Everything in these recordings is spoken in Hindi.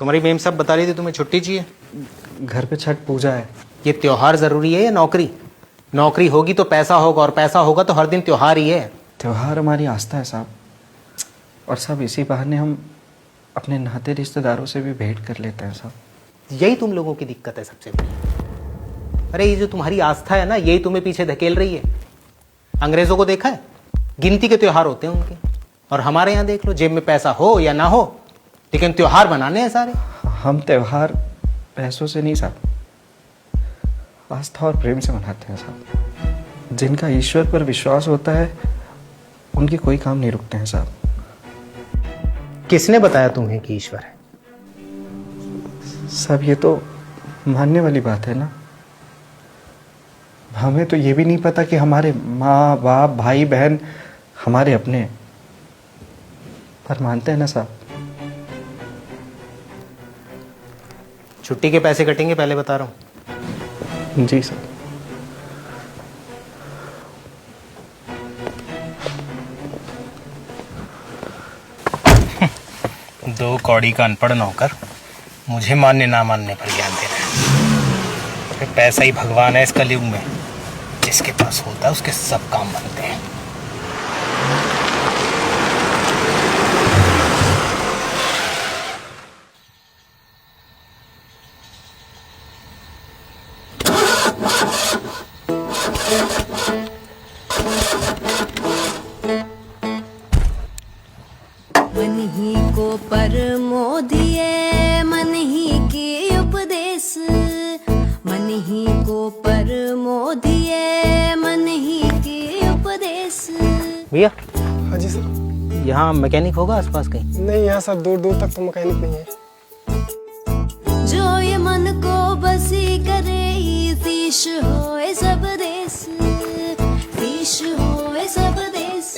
तुम्हारी मेम साहब बता रही थी तुम्हें छुट्टी चाहिए। घर पे छठ पूजा है। ये त्योहार जरूरी है या नौकरी? नौकरी होगी तो पैसा होगा, और पैसा होगा तो हर दिन त्योहार ही है। त्योहार हमारी आस्था है साहब, और साहब इसी बहाने हम अपने नाते रिश्तेदारों से भी भेंट कर लेते हैं साहब। यही तुम लोगों की दिक्कत है सबसे बड़ी। अरे ये जो तुम्हारी आस्था है ना, यही तुम्हें पीछे धकेल रही है। अंग्रेजों को देखा है, गिनती के त्योहार होते हैं उनके, और हमारे यहाँ देख लो, जेब में पैसा हो या ना हो लेकिन त्योहार बनाने हैं सारे। हम त्योहार पैसों से नहीं साहब, आस्था और प्रेम से मनाते हैं साहब। जिनका ईश्वर पर विश्वास होता है उनके कोई काम नहीं रुकते हैं साहब। किसने बताया तुम्हें कि ईश्वर है? साहब ये तो मानने वाली बात है ना। हमें तो ये भी नहीं पता कि हमारे माँ बाप भाई बहन हमारे अपने हैं, पर मानते हैं ना साहब। छुट्टी के पैसे कटेंगे, पहले बता रहा हूँ। जी सर। दो कौड़ी का अनपढ़ नौकर मुझे मानने ना मानने पर ज्ञान दे रहा है। पैसा ही भगवान है इस कलयुग में, जिसके पास होता है उसके सब काम बनते हैं। मन ही को परमो दिए मन ही के उपदेश, मन ही को परमो दिए मन ही के उपदेश। भैया। हाँ जी सर। यहाँ मैकेनिक होगा आसपास कहीं? नहीं, यहाँ सर दूर दूर तक तो मैकेनिक नहीं है। जो ये मन को बसी करे शीश होए सब देश, शीश होए सब देश।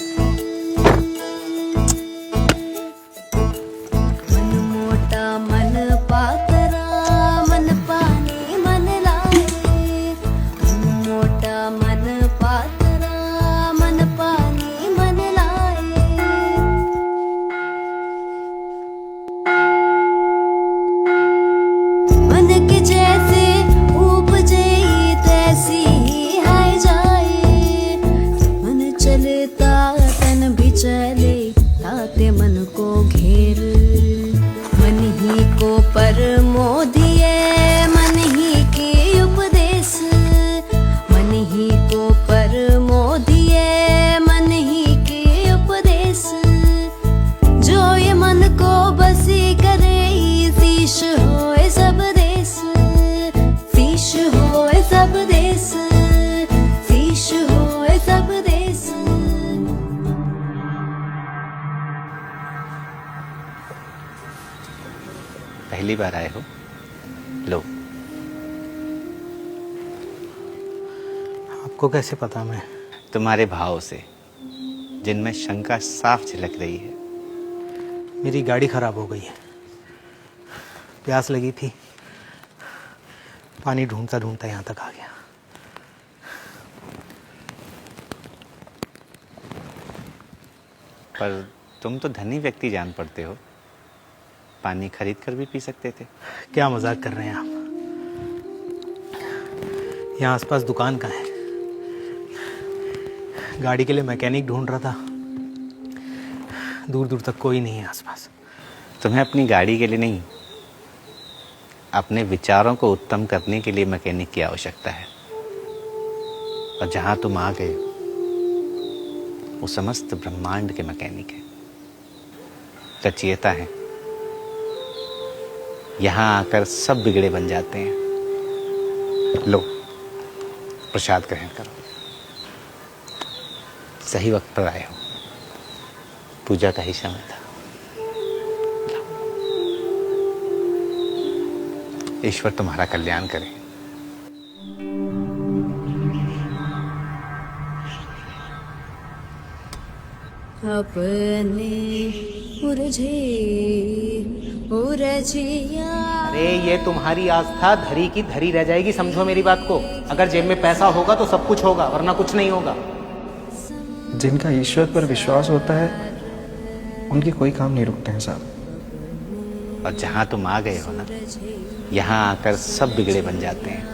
मन मोटा मन पातरा मन पानी मन लाए, मन मोटा मन पातरा मन पानी मन लाए। मन के जैसे उपजे तैसी ही हाय जाए, मन चलता तन भी चले ताते मन को घेर। मन ही को परमो दिए मन ही के उपदेश, मन ही को परमो दिए मन ही के उपदेश। जो ये मन को बसी करे शीश होए सब देश, शीश होए सब देश, शीश होए सब देश। पहली बार आए हो? लो। आपको कैसे पता? मैं तुम्हारे भाव से, जिनमें शंका साफ झलक रही है। मेरी गाड़ी खराब हो गई है, प्यास लगी थी, पानी ढूंढता ढूंढता यहाँ तक आ गया। पर तुम तो धनी व्यक्ति जान पड़ते हो, पानी खरीद कर भी पी सकते थे। क्या मजाक कर रहे हैं आप? यहाँ आसपास दुकान कहाँ है? गाड़ी के लिए मैकेनिक ढूंढ रहा था, दूर दूर तक कोई नहीं है आसपास। तुम्हें अपनी गाड़ी के लिए नहीं, अपने विचारों को उत्तम करने के लिए मैकेनिक की आवश्यकता है। और जहां तुम आ गए वो समस्त ब्रह्मांड के मैकेनिक है, रचयिता है। यहां आकर सब बिगड़े बन जाते हैं। लो, प्रसाद ग्रहण करो। सही वक्त पर आए हो, पूजा का ही समय था। ईश्वर तुम्हारा कल्याण करे। अपने उलझिया। अरे ये तुम्हारी आस्था धरी की धरी रह जाएगी, समझो मेरी बात को। अगर जेब में पैसा होगा तो सब कुछ होगा, वरना कुछ नहीं होगा। जिनका ईश्वर पर विश्वास होता है उनके कोई काम नहीं रुकते हैं साहब। और जहां तुम आ गए हो ना, यहां आकर सब बिगड़े बन जाते हैं।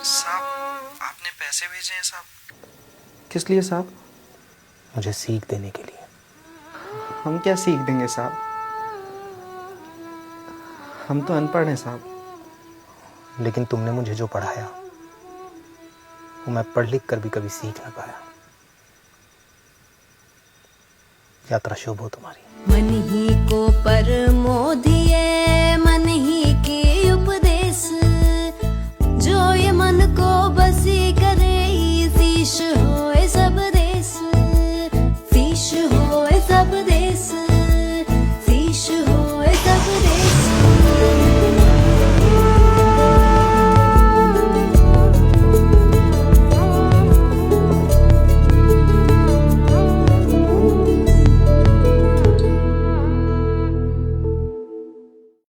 साहब आपने पैसे भेजे हैं साहब? किस लिए साहब? मुझे सीख देने के लिए। हम क्या सीख देंगे साहब? हम तो अनपढ़ हैं साहब। लेकिन तुमने मुझे जो पढ़ाया वो मैं पढ़ लिख कर भी कभी सीख ना पाया। यात्रा शुभ हो तुम्हारी। मन ही को परमोधि